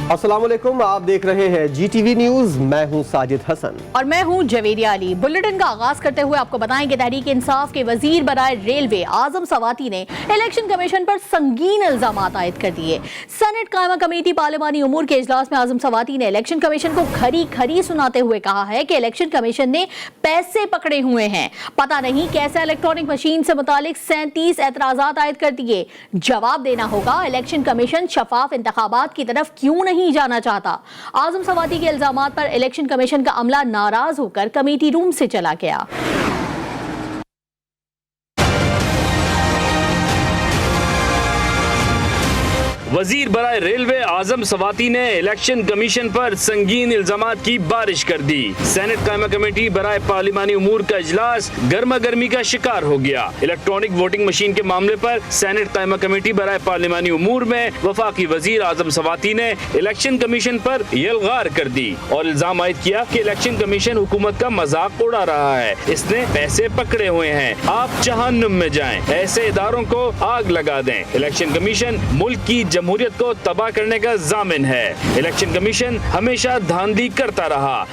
अस्सलाम वालेकुम, आप देख रहे हैं GTV न्यूज। मैं हूं साजिद हसन और मैं हूं जवेरिया अली। बुलेटिन का आगाज करते हुए आपको बताएं कि तहरीक इंसाफ के वजीर बराए रेलवे आजम सवाती ने इलेक्शन कमीशन पर संगीन इल्जाम आयद कर दिए। सेनेट कायमा कमेटी पार्लिमानी उमूर के इजलास में आजम सवाती ने इलेक्शन कमीशन को खरी खरी सुनाते हुए कहा है कि इलेक्शन कमीशन ने पैसे पकड़े हुए हैं। पता नहीं कैसे इलेक्ट्रॉनिक मशीन से मुतालिक 37 एतराजात आयद कर दिए। जवाब देना होगा, इलेक्शन कमीशन शफाफ इंतखाबात की तरफ क्यों नहीं जाना चाहता। आजम सवाती के इल्जामात पर इलेक्शन कमीशन का अमला नाराज होकर कमेटी रूम से चला गया। वजीर बराए रेलवे आजम सवाती ने इलेक्शन कमीशन पर संगीन इल्जामात की बारिश कर दी। सेनेट कायमा कमेटी बराए पार्लिमानी उमूर का इजलास गर्मा गर्मी का शिकार हो गया। इलेक्ट्रॉनिक वोटिंग मशीन के मामले पर सेनेट कायमा कमेटी बराए पार्लिमानी उमूर में वफाकी वजीर आजम सवाती ने इलेक्शन कमीशन पर यलगार कर दी और इल्जाम आयद किया कि इलेक्शन कमीशन हुकूमत का मजाक उड़ा रहा है। इसने पैसे पकड़े हुए हैं, आप जहन्नुम में जाएं, ऐसे इदारों को आग लगा दें। इलेक्शन कमीशन मुल्क की जमहूरियत को तबाह करने का जामिन है। इलेक्शन कमीशन हमेशा धांधली करता रहा।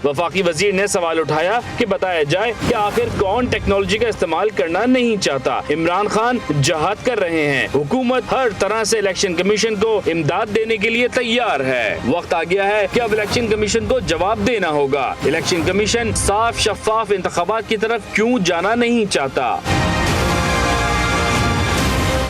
वफाकी वजीर ने सवाल उठाया कि बताया जाए कि आखिर कौन टेक्नोलॉजी का इस्तेमाल करना नहीं चाहता। इमरान खान जहाद कर रहे हैं, हुकूमत हर तरह से इलेक्शन कमीशन को इमदाद देने के लिए तैयार है। वक्त आ गया है कि अब इलेक्शन कमीशन को जवाब देना होगा। इलेक्शन कमीशन साफ शफाफ इंतखाबात की तरफ क्यों जाना नहीं चाहता।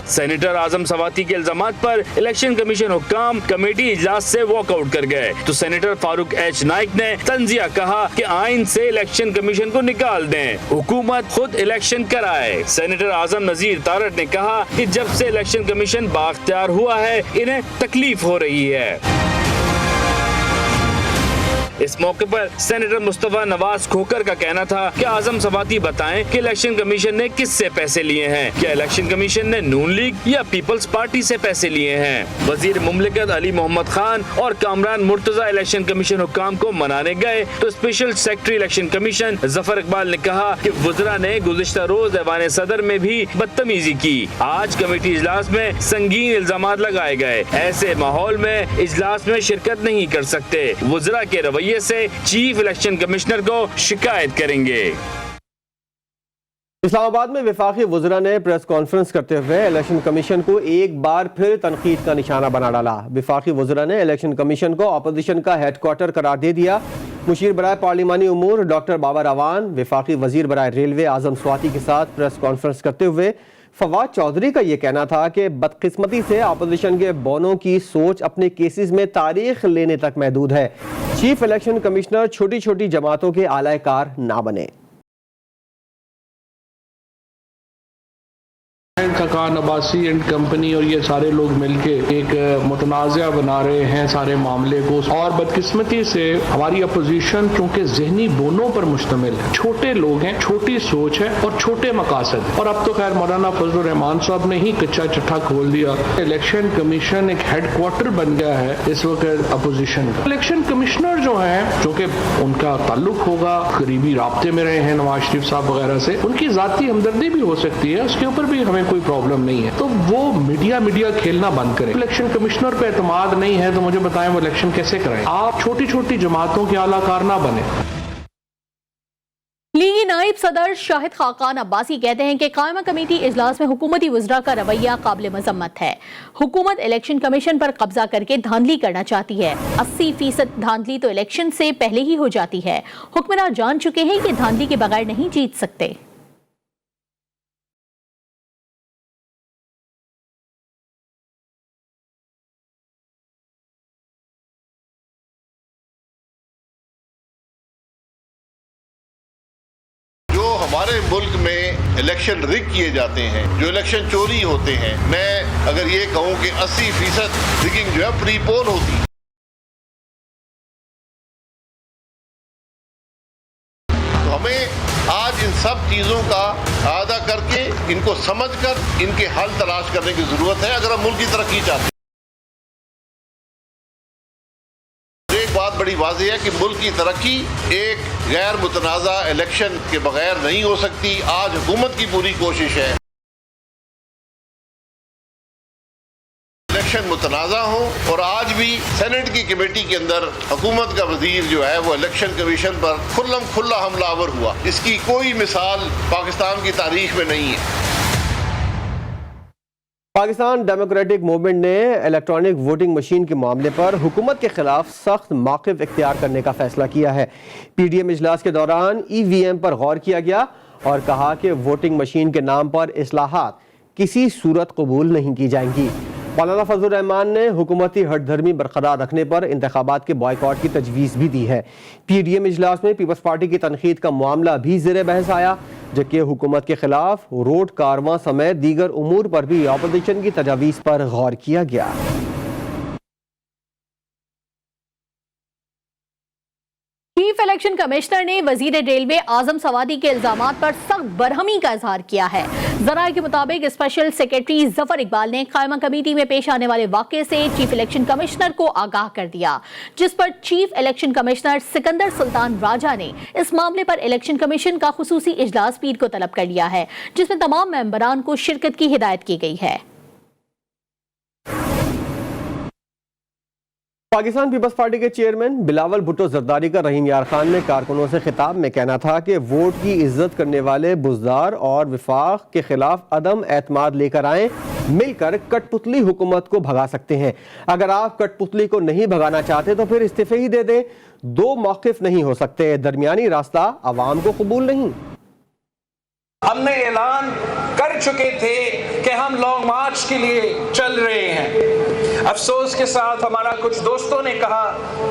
सेनेटर आजम सवाती के इल्जामात पर इलेक्शन कमीशन हुक्काम कमेटी इजलास से वॉकआउट कर गए तो सेनेटर फारूक एच नाइक ने तंजिया कहा कि आइन से इलेक्शन कमीशन को निकाल दें, हुकूमत खुद इलेक्शन कराए। सेनेटर आजम नजीर तारट ने कहा कि जब से इलेक्शन कमीशन बाख्तियार हुआ है, इन्हें तकलीफ हो रही है। इस मौके पर सेनेटर मुस्तफा नवाज खोकर का कहना था कि आजम सवाती बताएं कि इलेक्शन कमीशन ने किससे पैसे लिए हैं। क्या इलेक्शन कमीशन ने नून लीग या पीपल्स पार्टी से पैसे लिए हैं। वजीर मुमलिकत अली मोहम्मद खान और कामरान मुर्तजा इलेक्शन कमीशन हुक्काम को मनाने गए तो special secretary election commission Zafar Iqbal ने कहा कि वज़रा ने गुज़िश्ता रोज ऐवान सदर में भी बदतमीजी की। आज कमेटी इजलास में संगीन इल्जामात लगाए गए। ऐसे माहौल में इजलास में शिरकत नहीं कर सकते। वज़रा के रवैये से चीफ इलेक्शन कमिश्नर को शिकायत करेंगे। इस्लामाबाद में वफाकी वज़रा ने प्रेस कॉन्फ्रेंस करते हुए इलेक्शन कमीशन को एक बार फिर तनकीद का निशाना बना डाला। वफाकी वज़रा ने इलेक्शन कमीशन को अपोजिशन का हेडक्वार्टर करार दे दिया। मुशीर बराए पार्लिमानी उमूर डॉक्टर बाबर अवान वफाकी वजीर बराए रेलवे आजम सवाती के साथ प्रेस कॉन्फ्रेंस करते हुए फवाद चौधरी का यह कहना था कि बदकिस्मती से अपोजिशन के बोनों की सोच अपने केसेस में तारीख लेने तक महदूद है। चीफ इलेक्शन कमिश्नर छोटी छोटी जमातों के आलाकार ना बने। खकान अब्बासी एंड कंपनी और ये सारे लोग मिलके एक मुतनाज़ा बना रहे हैं सारे मामले को। और बदकिस्मती से हमारी अपोजिशन क्योंकि जहनी बोनों पर मुश्तमिल है, छोटे लोग हैं, छोटी सोच है और छोटे मकासद है। और अब तो खैर मौलाना फजल रहमान साहब ने ही कच्चा चट्टा खोल दिया। इलेक्शन कमीशन एक हेडक्वार्टर बन गया है इस वक्त अपोजिशन का। इलेक्शन कमिश्नर जो है, चूँकि उनका ताल्लुक होगा, करीबी राब्ते में रहे हैं नवाज शरीफ साहब वगैरह से, उनकी जाती हमदर्दी भी हो सकती है, उसके ऊपर भी हमें कोई प्रॉब्लम नहीं है। तो वो मीडिया खेलना बंद करें। इलेक्शन कमिश्नर पे एतमाद नहीं है तो मुझे बताएं वो इलेक्शन कैसे कराएं। आप छोटी छोटी जमातों के आलाकार ना बने। लीगी नायब सदर शाहिद खाकान अब्बासी कहते हैं कि कायमा कमेटी इजलास में हुकूमती वज़रा का रवैया काबिल मजम्मत है। हुकूमत इलेक्शन कमीशन पर कब्जा करके धांधली करना चाहती है। 80% धांधली तो इलेक्शन से पहले ही हो जाती है। हुक्मरान जान चुके हैं कि धांधली के बगैर नहीं जीत सकते। हमारे मुल्क में इलेक्शन रिग किए जाते हैं, जो इलेक्शन चोरी होते हैं, मैं अगर ये कहूं कि 80% रिगिंग जो है प्रीपोल होती है। तो हमें आज इन सब चीजों का आदा करके, इनको समझकर इनके हल तलाश करने की जरूरत है अगर हम मुल्क की तरक्की चाहते हैं। एक बात बड़ी वाज़ेह है कि मुल्क की तरक्की एक गैर मुतनाज़ा इलेक्शन के बगैर नहीं हो सकती। आज हुकूमत की पूरी कोशिश है इलेक्शन मुतनाज़ा हो। और आज भी सेनेट की कमेटी के अंदर हुकूमत का वजीर जो है वो इलेक्शन कमीशन पर खुल्ला हमलावर हुआ। इसकी कोई मिसाल पाकिस्तान की तारीख में नहीं है। पाकिस्तान डेमोक्रेटिक मूवमेंट ने इलेक्ट्रॉनिक वोटिंग मशीन के मामले पर हुकूमत के खिलाफ सख्त मौक़िफ़ इख्तियार करने का फैसला किया है। PDM इजलास के दौरान EVM पर गौर किया गया और कहा कि वोटिंग मशीन के नाम पर इस्लाहात किसी सूरत कबूल नहीं की जाएंगी। मौलाना फजलुर रहमान ने हुकूमती हठधर्मी बरकरार रखने पर इंतखाबात के बॉयकॉट की तजवीज़ भी दी है। PDM इजलास में पीपल्स पार्टी की तनकीद का मामला भी ज़ेर बहस आया, जबकि हुकूमत के खिलाफ रोड कारवां समेत दीगर उमूर पर भी अपोजिशन की तजावीज़ पर गौर किया गया। चीफ इलेक्शन कमिश्नर ने वजीर रेलवे आजम सवादी के इल्जामात पर सख्त बरहमी का इजहार किया है। जराये के मुताबिक स्पेशल सेक्रेटरी जफर इकबाल ने कायमा कमेटी में पेश आने वाले वाक़े से चीफ इलेक्शन कमिश्नर को आगाह कर दिया, जिस पर chief election commissioner Sikandar Sultan Raja ने इस मामले पर इलेक्शन कमीशन का खुसूसी इजलास पीर को तलब कर लिया है, जिसमें तमाम मेंबरान को शिरकत की हिदायत की गई है। पाकिस्तान पीपल्स पार्टी के चेयरमैन बिलावल भुट्टो जरदारी का रहीम यार खान ने कारकुनों से खिताब में कहना था कि वोट की इज्जत करने वाले बुज़दार और विफाक के खिलाफ अदम एतमाद लेकर आए, मिलकर कठपुतली हुकूमत को भगा सकते हैं। अगर आप कठपुतली को नहीं भगाना चाहते तो फिर इस्तीफे ही दे दें। दो मौक़िफ़ नहीं हो सकते, दरमियानी रास्ता अवाम को कबूल नहीं। हमने ऐलान कर चुके थे कि हम लॉन्ग मार्च के लिए चल रहे हैं। अफसोस के साथ हमारा कुछ दोस्तों ने कहा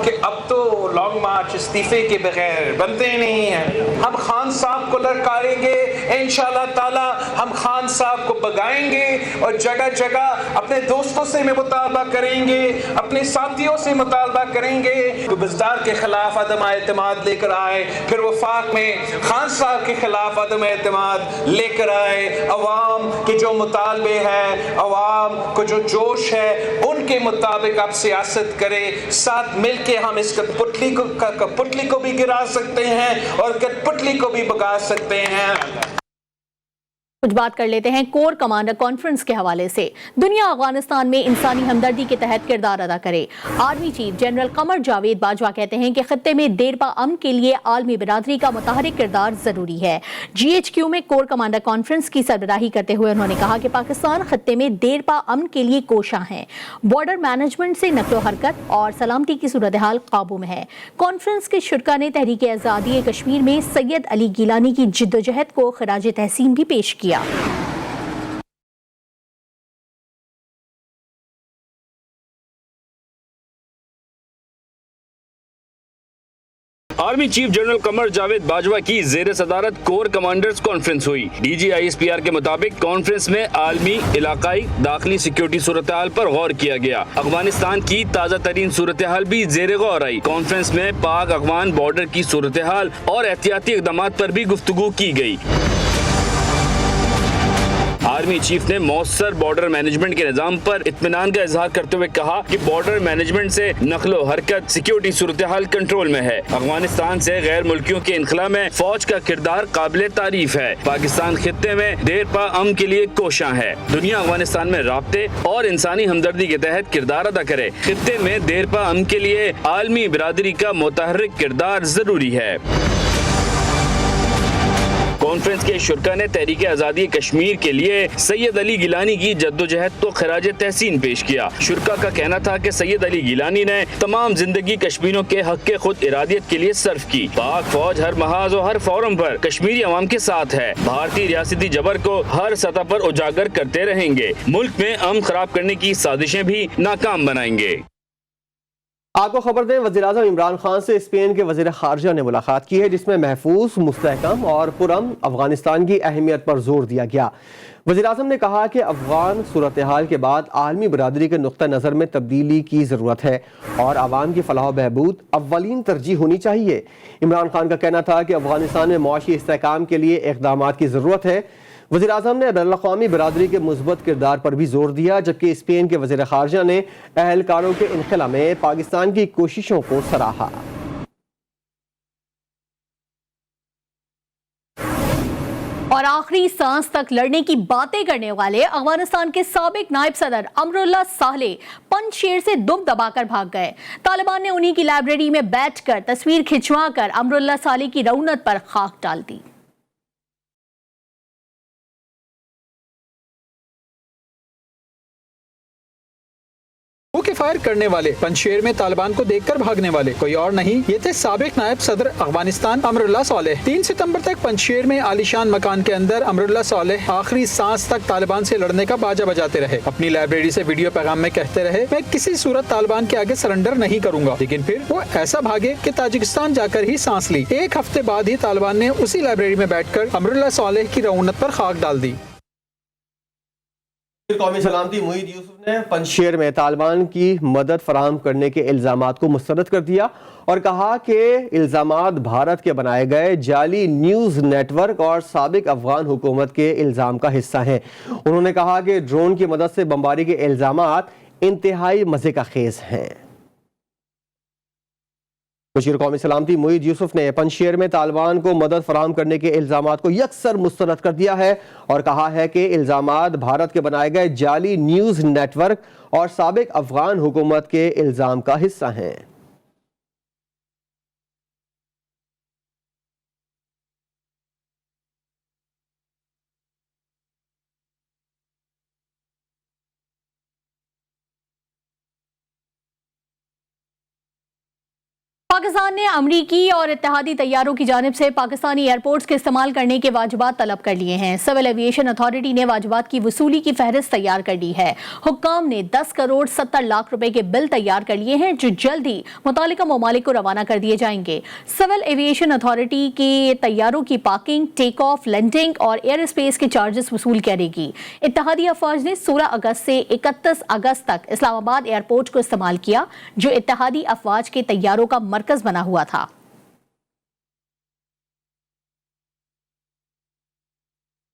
कि अब तो लॉन्ग मार्च इस्तीफे के बगैर बनते नहीं हैं। हम खान साहब को ललकारेंगे, इंशाल्लाह ताला हम खान साहब को भगाएंगे और जगह जगह अपने दोस्तों से मुतालबा करेंगे, अपने साथियों से मुतालबा करेंगे। तो बुज़दार के खिलाफ अदम एतमाद लेकर आए, फिर वफाक में खान साहब के खिलाफ अदम एतमाद लेकर आए। अवाम के जो मुतालबे हैं, अवाम को जो जोश है, उनके मुताबिक आप सियासत करें। साथ मिलके हम इस कठपुतली को भी गिरा सकते हैं और कठपुतली को भी भगा सकते हैं। कुछ बात कर लेते हैं कोर कमांडर कॉन्फ्रेंस के हवाले से। दुनिया अफगानिस्तान में इंसानी हमदर्दी के तहत किरदार अदा करे। Army chief general Qamar Javed Bajwa कहते हैं कि खत्ते में देरपा अमन के लिए आलमी बिरादरी का मुतहरिक किरदार जरूरी है। GHQ में कोर कमांडर कॉन्फ्रेंस की सरबराही करते हुए उन्होंने कहा कि पाकिस्तान खत्ते में देरपा अमन के लिए कोशां है। बॉर्डर मैनेजमेंट से नकलो हरकत और सलामती की सूरत हाल काबू में है। कॉन्फ्रेंस के शुरका ने तहरीक आज़ादी कश्मीर में सैयद अली गिलानी की जिद्दोजहद को खराज तहसीन भी पेश किया। Army chief general Qamar Javed Bajwa की जेर सदारत कोर कमांडर्स कॉन्फ्रेंस हुई। DG ISPR के मुताबिक कॉन्फ्रेंस में आलमी, इलाकाई, दाखिली सिक्योरिटी सूरत हाल पर गौर किया गया। अफगानिस्तान की ताज़ा तरीन सूरत हाल भी जेर गौर आई। कॉन्फ्रेंस में पाक अफगान बॉर्डर की सूरत हाल और एहतियाती इक़दाम पर भी गुफ्तगू की गई। आर्मी चीफ ने मौसर बॉर्डर मैनेजमेंट के निजाम पर इत्मीनान का इजहार करते हुए कहा कि बॉर्डर मैनेजमेंट से नकलो हरकत, सिक्योरिटी सूरत हाल कंट्रोल में है। अफगानिस्तान से गैर मुल्कियों के इनखला में फौज का किरदार काबिल तारीफ है। पाकिस्तान खित्ते में देरपा अमन के लिए कोशां है। दुनिया अफगानिस्तान में राब्ते और इंसानी हमदर्दी के तहत किरदार अदा करे। खित्ते में देरपा अमन के लिए आलमी बिरादरी का मुतहर्रिक किरदार जरूरी है। कॉन्फ्रेंस के शुरका ने तहरीक आज़ादी कश्मीर के लिए सैयद अली गिलानी की जद्दोजहद को खराज तहसीन पेश किया। शुरका का कहना था कि सैयद अली गिलानी ने तमाम जिंदगी कश्मीरियों के हक के खुद इरादियत के लिए सर्फ की। पाक फौज हर महाज और हर फोरम पर कश्मीरी अवाम के साथ है। भारतीय रियासती जबर को हर सतह पर उजागर करते रहेंगे। मुल्क में अमन खराब करने की साजिशें भी नाकाम बनाएंगे। आपको खबर दें, वज़ीर-ए-आज़म इमरान खान से स्पेन के वज़ीर ख़ारजा ने मुलाकात की है, जिसमें महफूज, मुस्तहकम और पुरअमन अफगानिस्तान की अहमियत पर जोर दिया गया। वज़ीर-ए-आज़म ने कहा कि अफगान सूरत हाल के बाद आलमी बरादरी के नुक्ता नज़र में तब्दीली की ज़रूरत है और आवाम की फलाह बहबूद अव्वलीन तरजीह होनी चाहिए। इमरान खान का कहना था कि अफगानिस्तान में मुआशी इस्तेहकाम के लिए इक़दामात की ज़रूरत है। वज़ीर आज़म ने बैनुल-अक़वामी बरादरी के मुस्बत किरदार पर भी जोर दिया, जबकि स्पेन के वज़ीर ख़ारजा ने अहलकारों के इनखला में पाकिस्तान की कोशिशों को सराहा। और आखिरी सांस तक लड़ने की बातें करने वाले अफगानिस्तान के साबिक नायब सदर अमरुल्लाह सालेह पंजशेर से दुम दबाकर भाग गए। तालिबान ने उन्हीं की लाइब्रेरी में बैठकर तस्वीर खिंचवाकर अमरुल्लाह सालेह की रौनक पर खाक डाल दी। के फायर करने वाले पंजशेर में तालिबान को देखकर भागने वाले कोई और नहीं, ये थे साबिक नायब सदर अफगानिस्तान अमरुल्लाह सालेह। 3 सितंबर तक पंजशेर में आलीशान मकान के अंदर अमरुल्लाह सालेह आखिरी सांस तक तालिबान से लड़ने का बाजा बजाते रहे। अपनी लाइब्रेरी से वीडियो पैगाम में कहते रहे, मैं किसी सूरत तालिबान के आगे सरेंडर नहीं करूंगा। लेकिन फिर वो ऐसा भागे कि ताजिकिस्तान जाकर ही सांस ली। 1 हफ्ते बाद ही तालिबान ने उसी लाइब्रेरी में बैठकर अमरुल्लाह सालेह की रौनक पर खाक डाल दी। कौमी सलामती मुईद यूसुफ ने पंजशेर में तालिबान की मदद फराहम करने के इल्जामात को मुस्तरद कर दिया और कहा कि इल्जामात भारत के बनाए गए जाली न्यूज़ नेटवर्क और साबिक अफगान हुकूमत के इल्ज़ाम का हिस्सा हैं। उन्होंने कहा कि ड्रोन की मदद से बमबारी के इल्जामात इंतहाई मज़े का खेज हैं। मुशीर कौमी सलामती मुईद यूसुफ ने पंजशेर में तालिबान को मदद फराहम करने के इल्जामात को यकसर मुस्तरद कर दिया है और कहा है कि इल्जामात भारत के बनाए गए जाली न्यूज़ नेटवर्क और साबिक अफगान हुकूमत के इल्ज़ाम का हिस्सा हैं। पाकिस्तान ने अमरीकी और इत्तेहादी तैयारों की जानिब से पाकिस्तानी एयरपोर्ट्स के इस्तेमाल करने के वाजिबात तलब कर लिए हैं। सिविल एविएशन अथॉरिटी ने वाजिबात की वसूली की फहरिस्त तैयार कर ली है। हुक्काम ने 10 करोड़ 70 लाख रुपए के बिल तैयार कर लिए हैं जो जल्द ही मुतालिका ममालिक को रवाना कर दिए जाएंगे। सिविल एविएशन अथॉरिटी के तैयारों की पार्किंग, टेक ऑफ, लैंडिंग और एयर स्पेस के चार्जेस वसूल करेगी। इत्तेहादी अफवाज ने 16 अगस्त से 31 अगस्त तक इस्लामाबाद एयरपोर्ट को इस्तेमाल किया जो इत्तेहादी अफवाज के तैयारों का मरकज बना हुआ था।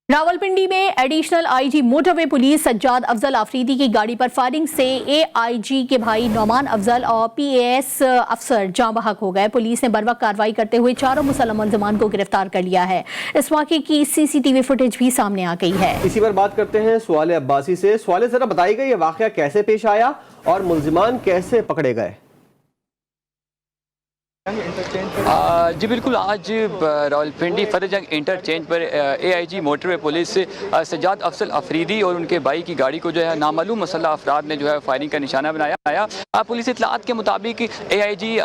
रावलपिंडी में additional IG motorway police Sajjad Afzal Afridi की गाड़ी पर फायरिंग से एआईजी के भाई नौमान अफजल और पीएएस अफसर जाँ बहक हो गए। पुलिस ने बर्वक्त कार्रवाई करते हुए 4 मुसल्लम मुल्ज़िमान को गिरफ्तार कर लिया है। इस वाक़े की सीसीटीवी फुटेज भी सामने आ गई है। इसी पर बात करते हैं स्वाले अब्बासी से। स्वाले जरा बताइएगा ये वाक़या कैसे पेश आया और मुल्ज़िमान कैसे पकड़े गए? जी बिल्कुल, आज रावलपिंडी फतेहजंग इंटरचेंज पर AIG motorway police Sajjad Afzal Afridi और उनके भाई की गाड़ी को जो है नामालूम मुसल्लह अफराद ने जो है फायरिंग का निशाना बनाया। पुलिस इत्तलात के मुताबिक एआईजी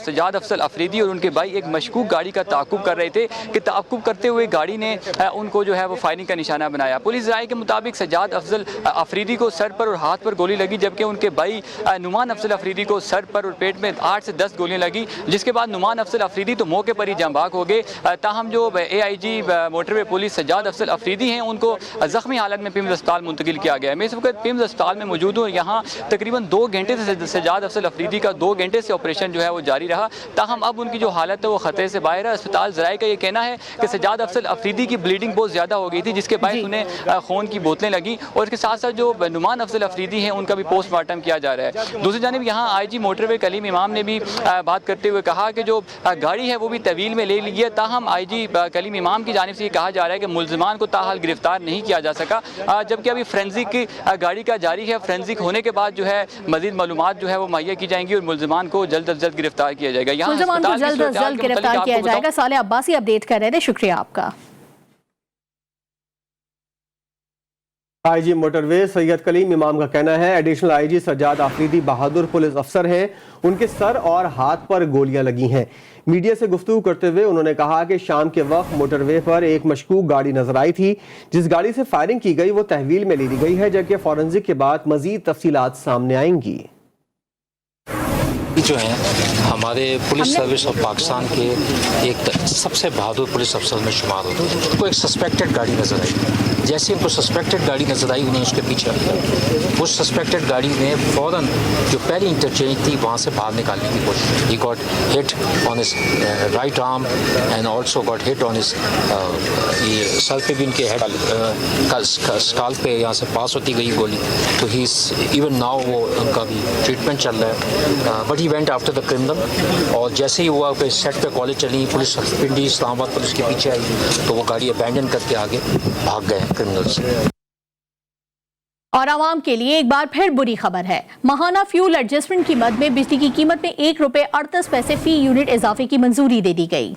सज्जाद अफजल अफरीदी और उनके भाई एक मशकूक गाड़ी का ताक़ुब कर रहे थे कि ताक़ुब करते हुए गाड़ी ने उनको जो है वो फायरिंग का निशाना बनाया। पुलिस राय के मुताबिक सज्जाद अफजल अफरीदी को सर पर और हाथ पर गोली लगी, जबकि उनके भाई नुमान अफजल अफरीदी को सर पर और पेट में 8 से 10 गोलियां लगी, जिसके बाद नुमान अफजल अफरीदी तो मौके पर ही जांबाक हो गए। ताहम जो AIG motorway police Sajjad Afzal Afridi हैं उनको ज़ख्मी हालत में पिम्स अस्पताल मुंतकिल किया गया है। मैं इस वक्त पिम्स अस्पताल में मौजूद हूँ। यहाँ तकरीबन 2 घंटे से सज्जाद अफजल अफरीदी का 2 घंटे से ऑपरेशन जो है वो जारी रहा। ताहम अब उनकी जो हालत है वो खतरे से बाहर है। अस्पताल ज़राए का ये कहना है कि सज्जाद अफजल अफरीदी की ब्लीडिंग बहुत ज़्यादा हो गई थी, जिसके बाद उन्हें खून की बोतलें लगी और इसके साथ साथ जो नुमान अफजल अफरीदी हैं उनका भी पोस्टमार्टम किया जा रहा है। दूसरी जानिब यहाँ आईजी मोटरवे कलीम इमाम ने भी बात करते हुए कहा कि जो गाड़ी है वो भी तवील में ले ली है। ताहम आईजी कलीम इमाम की जानिब से ये कहा जा रहा है कि मुल्ज़िमान को ताहाल गिरफ्तार नहीं किया जा सका, जबकि अभी फ्रेंसिक गाड़ी का जारी है। फ्रेंसिक होने के बाद जो है मजीद मालूमात जो है वो मुहैया की जाएंगी और मुल्ज़िमान को जल्द अज जल्द गिरफ्तार किया जाएगा। यहाँ मुल्ज़िमान को जल्द अज जल्द गिरफ्तार किया जाएगा। साले अब्बासी अपडेट कर रहे थे, शुक्रिया आपका। आईजी मोटरवे सैयद कलीम इमाम का कहना है एडिशनल आईजी सज्जाद आफरीदी बहादुर पुलिस अफसर हैं, उनके सर और हाथ पर गोलियां लगी हैं। मीडिया से गुफ्तगू करते हुए उन्होंने कहा कि शाम के वक्त मोटरवे पर एक मशकूक गाड़ी नजर आई थी। जिस गाड़ी से फायरिंग की गई वो तहवील में ले ली गई है, जबकि फॉरेंसिक के बाद मजीद तफसीलात सामने आएंगी। जो है हमारे पुलिस सर्विस ऑफ पाकिस्तान के एक सबसे बहादुर पुलिस अफसर में शुमार होते हैं। उनको एक सस्पेक्टेड गाड़ी नजर आई। जैसे उनको सस्पेक्टेड गाड़ी नजर आई उन्हें उसके पीछे हटा। उस सस्पेक्टेड गाड़ी ने फ़ौरन जो पहली इंटरचेंज थी वहाँ से बाहर निकालने की कोशिश की। He got hit on his right arm and also got hit on his ये सर पे भी उनके हेड स्काल पे यहाँ से पास होती गई गोली। तो ही इवन नाउ वो उनका भी ट्रीटमेंट चल रहा है, but he went after the criminal, और जैसे ही हुआ पे सेट पे कॉलेज चली, पुलिस पिंडी इस्लामाबाद पुलिस के पीछे आई, तो वो गाड़ी अबैंडन करके आगे भाग गए क्रिमिनल्स। और आवाम के लिए एक बार फिर बुरी खबर है। माहाना फ्यूल एडजस्टमेंट की मद में बिजली की कीमत में ₹1.38 फी यूनिट इजाफे की मंजूरी दे दी गई।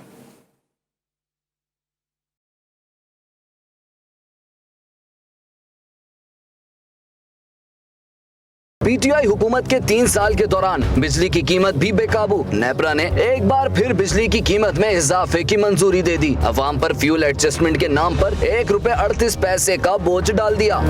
पीटीआई हुकूमत के 3 साल के दौरान बिजली की कीमत भी बेकाबू। नेपरा ने एक बार फिर बिजली की कीमत में इजाफे की मंजूरी दे दी। अवाम पर फ्यूल एडजस्टमेंट के नाम पर ₹1.38 का बोझ डाल दिया।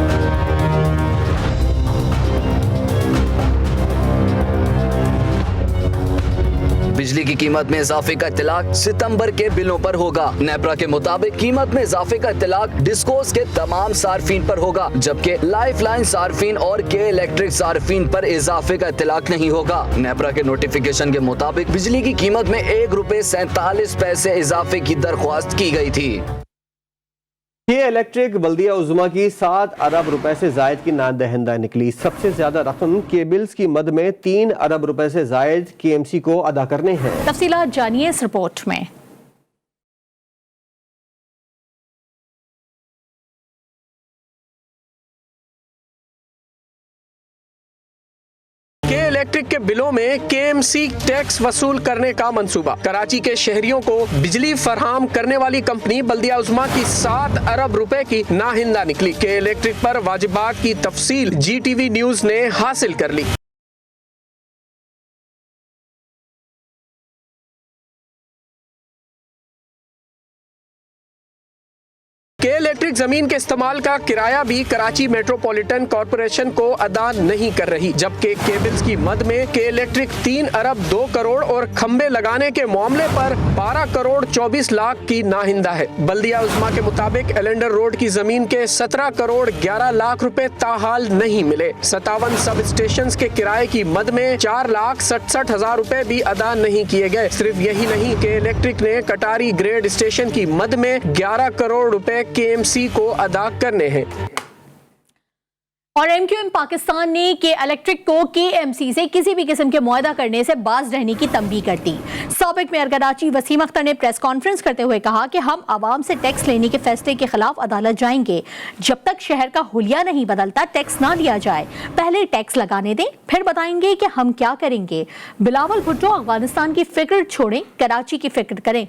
बिजली की कीमत में इजाफे का इत्तलाक सितंबर के बिलों पर होगा। नेपरा के मुताबिक कीमत में इजाफे का इत्तलाक डिस्कोस के तमाम सार्फिन पर होगा, जबकि लाइफलाइन सार्फिन और के इलेक्ट्रिक सार्फिन पर इजाफे का इत्तलाक नहीं होगा। नेपरा के नोटिफिकेशन के मुताबिक बिजली की कीमत में ₹1.47 इजाफे की दरख्वास्त की गई थी। के इलेक्ट्रिक बल्दिया उज़्मा की 7 अरब रुपए से जायद की नादहिंदा निकली। सबसे ज्यादा रकम केबल्स की मद में 3 अरब रुपए से जायद KMC को अदा करने हैं। तफसीलात जानिए इस रिपोर्ट में। के इलेक्ट्रिक के बिलों में KMC टैक्स वसूल करने का मंसूबा। कराची के शहरियों को बिजली फराहम करने वाली कंपनी बल्दिया उज़्मा की 7 अरब रुपए की नाहिंदा निकली। के इलेक्ट्रिक पर वाजिबात की तफसील GTV न्यूज ने हासिल कर ली। के इलेक्ट्रिक जमीन के इस्तेमाल का किराया भी कराची मेट्रोपॉलिटन कॉरपोरेशन को अदा नहीं कर रही, जबकि केबल्स की मद में के इलेक्ट्रिक 3 अरब 2 करोड़ और खंबे लगाने के मामले पर 12 करोड़ 24 लाख की नाहिंदा है। बल्दिया उज़्मा के मुताबिक एलेंडर रोड की जमीन के 17 करोड़ 11 लाख रुपए ताहाल नहीं मिले। 57 सब स्टेशन के किराए की मद में 4,67,000 रुपए भी अदा नहीं किए गए। सिर्फ यही नहीं, के इलेक्ट्रिक ने कटारी ग्रेड स्टेशन की मद में 11 करोड़ रुपए KMC को अदा करने हैं। और MQM पाकिस्तान ने के इलेक्ट्रिक को KMC से किसी भी किस्म के मुआहदा करने से बाज रहने की तंबीह कर दी। साबिक मेयर कराची वसीम अख्तर ने प्रेस कॉन्फ्रेंस करते हुए कहा कि हम आवाम से टैक्स लेने के फैसले के खिलाफ अदालत जाएंगे। जब तक शहर का हुलिया नहीं बदलता टैक्स ना लिया जाए। पहले टैक्स लगाने दें, फिर बताएंगे कि हम क्या करेंगे। बिलावल भुट्टो अफगानिस्तान की फिक्र छोड़ें, कराची की फिक्र करें।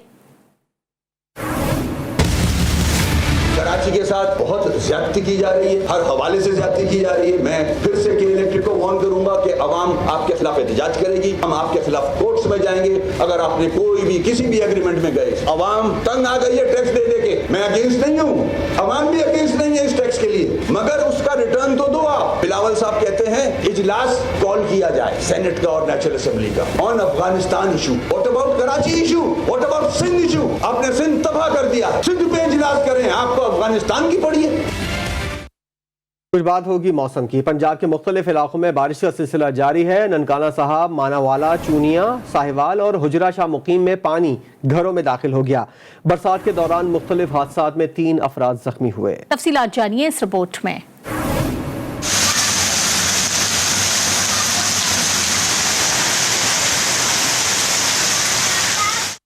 कराची के साथ बहुत ज्यादती की जा रही है, हर हवाले से ज्यादती की जा रही है। मैं फिर से के इलेक्ट्रिक को वार्न करूंगा कि अवाम आपके खिलाफ एहतजाज करेगी, हम आपके खिलाफ कोर्ट्स में जाएंगे। अगर आपने कोई भी किसी भी एग्रीमेंट में गए, अवाम तंग आ गई है टैक्स दे दे के। मैं अगेंस्ट नहीं हूँ, अवाम भी अगेंस्ट नहीं है इस टैक्स के लिए, मगर उसका रिटर्न तो दो आप। बिलावल साहब कहते हैं इजलास कॉल किया जाए सेनेट का और नेशनल असेंबली का on Afghanistan issue. What about Karachi issue, what about Sindh issue. आपने सिंध तबाह कर दिया, सिंध पे इजलास करें, आपको अफगानिस्तान की पड़ी है। कुछ बात होगी मौसम की। पंजाब के मुख्तलिफ इलाकों में बारिश का सिलसिला जारी है। ननकाना साहब, मानावाला, चूनिया, साहिवाल और हुजरा शाह मुकीम में पानी घरों में दाखिल हो गया। बरसात के दौरान मुख्तलिफ हादसात में 3 अफराद जख्मी हुए। तफसीलात जानिए इस रिपोर्ट में।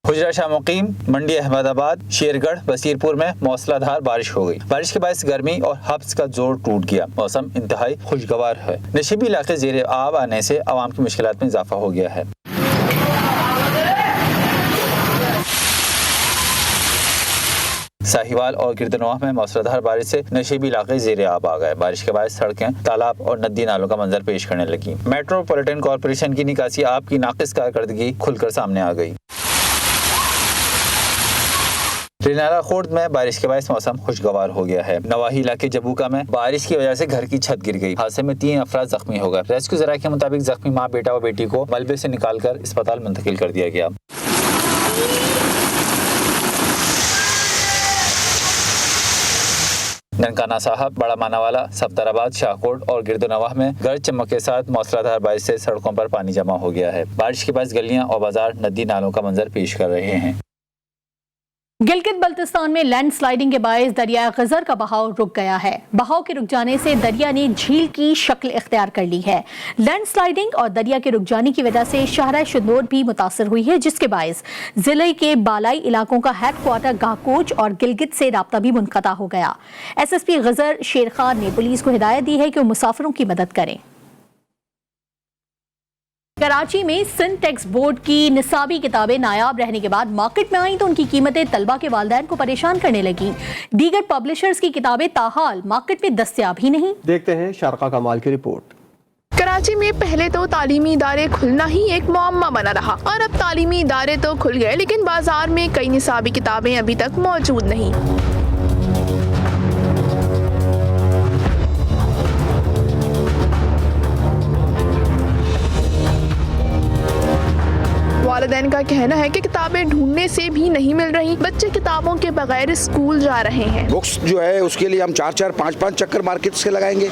हुजरा शाह मुकीम, मंडी अहमदाबाद, शेरगढ़, बसीरपुर में मौसलाधार बारिश हो गई। बारिश के बायस गर्मी और हब्स का जोर टूट गया। मौसम इंतहाई खुशगवार है। नशीबी इलाके ज़ेरे आब आने से आवाम की मुश्किलात में इजाफा हो गया है। साहिवाल और गिरदनवाह में मौसलाधार बारिश से नशीबी इलाके ज़ेरे आब आ गए। बारिश के बाद सड़कें, तालाब और नदी नालों का मंजर पेश करने लगी। मेट्रोपॉलिटन कॉरपोरेशन की निकासी आब की नाकिस कारकर्दगी खुलकर सामने आ गई। रिनाला खुर्द में बारिश के बाद मौसम खुशगवार हो गया है। नवाही इलाके जबूका में बारिश की वजह से घर की छत गिर गई। हादसे में 3 अफराद जख्मी हो गए। रेस्क्यू ज़राए के मुताबिक जख्मी माँ, बेटा और बेटी को मलबे से निकालकर अस्पताल मुंतकिल कर दिया गया। ननकाना साहब, बड़ा मानावाला, सफ्ताराबाद, शाहकोट और गिरदनवाह में गरज चमक के साथ मौसलाधार बारिश से सड़कों पर पानी जमा हो गया है। बारिश के बाद गलियां और बाजार नदी नालों का मंजर पेश कर रहे हैं। गिलगित बल्तिस्तान में लैंडस्लाइडिंग के बायस दरिया खज़र का बहाव रुक गया है। बहाव के रुक जाने से दरिया ने झील की शक्ल इख्तियार कर ली है। लैंडस्लाइडिंग और दरिया के रुक जाने की वजह से शहर शुनोर भी मुतासर हुई है, जिसके बायस जिले के बालाई इलाकों का हेडक्वार्टर गाहकोच और गिलगित से राब्ता भी मुनक़ता हो गया। SSP गजर शेर खान ने पुलिस को हिदायत दी है कि वो मुसाफिरों की मदद करें। कराची में सिंध टैक्स बोर्ड की निसाबी किताबें नायाब रहने के बाद मार्केट में आई तो उनकी कीमतें तलबा के वालिदैन को परेशान करने लगी। दीगर पब्लिशर्स की किताबें ताहाल मार्केट में दस्तयाब ही नहीं। देखते हैं शारका कमाल की रिपोर्ट। कराची में पहले तो तालीमी इदारे खुलना ही एक मुअम्मा बना रहा और अब तालीमी इदारे तो खुल गए, लेकिन बाजार में कई निसाबी किताबें अभी तक मौजूद नहीं। वालिदैन का कहना है कि किताबें ढूंढने से भी नहीं मिल रही, बच्चे किताबों के बगैर स्कूल जा रहे हैं। बुक्स जो है उसके लिए हम 4-4, 5-5 चक्कर मार्केट्स के लगाएंगे।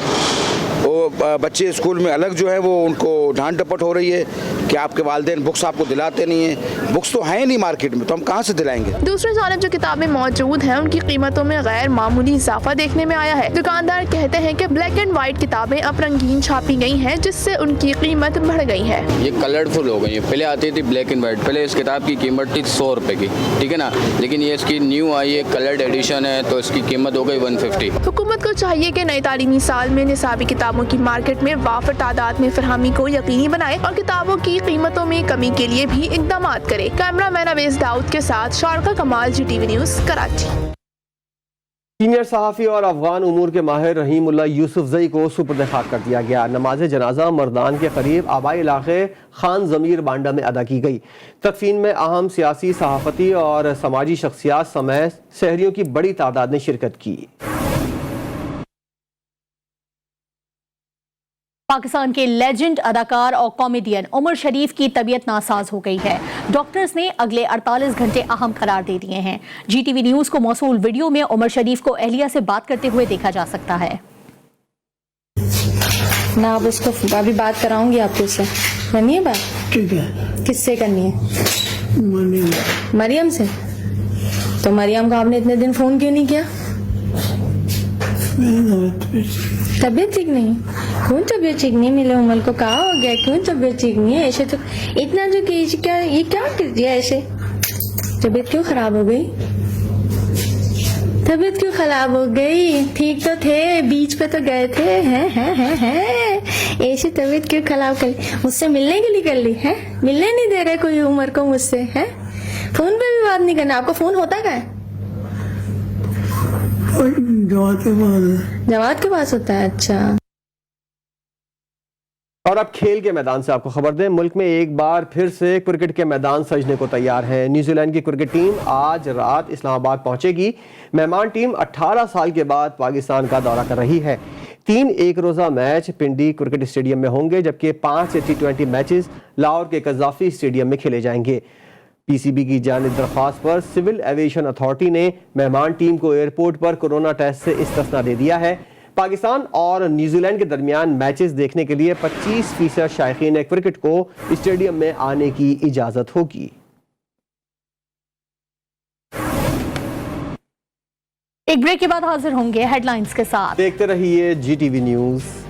वो बच्चे स्कूल में अलग जो है वो उनको डांट डपट हो रही है कि आपके वालिदैन बुक्स आपको दिलाते नहीं है। बुक्स तो हैं नहीं मार्केट में, तो हम कहाँ से दिलाएंगे। दूसरी जानिब जो किताबें मौजूद हैं उनकी कीमतों में गैर मामूली इजाफा देखने में आया है। दुकानदार कहते हैं कि ब्लैक एंड व्हाइट किताबें अब रंगीन छापी गई हैं, जिससे उनकी कीमत बढ़ गई है। ये कलरफुल हो गई है। पहले आती थी ब्लैक एंड व्हाइट, पहले इस किताब की कीमत थी 100 रुपए की, ठीक है ना, लेकिन ये इसकी न्यू आई है, कलर्ड एडिशन है, तो इसकी कीमत हो गई 150। हुकूमत को चाहिए कि नए तालीमी साल में निसाबी किताबों की मार्केट में वाफर तादाद में फरहमी को यकीनी बनाए और किताबों की कीमतों में कमी के लिए भी इकदाम करे। कैमरामैन अवेज दाऊद के साथ शारका कमाल, GTV न्यूज़, कराची। सीनियर सहाफ़ी और अफगान उमूर के माहिर रहीमुल्लाह यूसुफजई को सुपुर्द खाक कर दिया गया। नमाज जनाजा मर्दान के करीब आबाई इलाके खान ज़मीर बांडा में अदा की गई। तदफीन में अहम सियासी, सहाफ़ती और समाजी शख्सियात समेत शहरियों की बड़ी तादाद ने शिरकत की। पाकिस्तान के लेजेंड अदाकार और कॉमेडियन उमर शरीफ की तबीयत नासाज हो गई है। डॉक्टर्स ने अगले 48 घंटे अहम करार दे दिए हैं। GTV न्यूज़ को मौसूल वीडियो में उमर शरीफ को अहलिया से बात करते हुए देखा जा सकता है। मैं अब उसको अभी बात कराऊंगी आपको, उससे करनी है बात। ठीक है, किससे करनी है? मरियम से। तो मरियम को आपने इतने दिन फोन क्यों नहीं किया? तबीयत ठीक नहीं? क्यों तबीयत ठीक नहीं? मिले उमर को कहा हो गया, क्यों तबीयत ठीक नहीं है? ऐसे तो इतना जो कि क्या ये क्या कर दिया ऐसे? तबीयत क्यों खराब हो गई? तबीयत क्यों खराब हो गई? ठीक तो थे, बीच पे तो गए थे। हैं ऐसी तबीयत क्यों खराब कर ली? मुझसे मिलने के लिए कर ली है? मिलने नहीं दे रहे कोई उमर को मुझसे, है? फोन पे भी बात नहीं करना। आपका फोन होता क्या है? जवाब के पास होता है। अच्छा। और अब खेल के मैदान से आपको खबर दें, मुल्क में एक बार फिर से क्रिकेट के मैदान सजने को तैयार है। न्यूजीलैंड की क्रिकेट टीम आज रात इस्लामाबाद पहुंचेगी। मेहमान टीम 18 साल के बाद पाकिस्तान का दौरा कर रही है। 3 एक रोज़ा मैच पिंडी क्रिकेट स्टेडियम में होंगे, जबकि 5 T20 मैचेस लाहौर के कज़ाफी स्टेडियम में खेले जाएंगे। PCB की जानिब दरख्वास्त पर सिविल एविएशन अथॉरिटी ने मेहमान टीम को एयरपोर्ट पर कोरोना टेस्ट से इस्तिस्ना दे दिया है। पाकिस्तान और न्यूजीलैंड के दरमियान मैचेस देखने के लिए 25% शायकीन क्रिकेट को स्टेडियम में आने की इजाजत होगी। एक ब्रेक के बाद हाजिर होंगे हेडलाइंस के साथ। देखते रहिए GTV न्यूज़।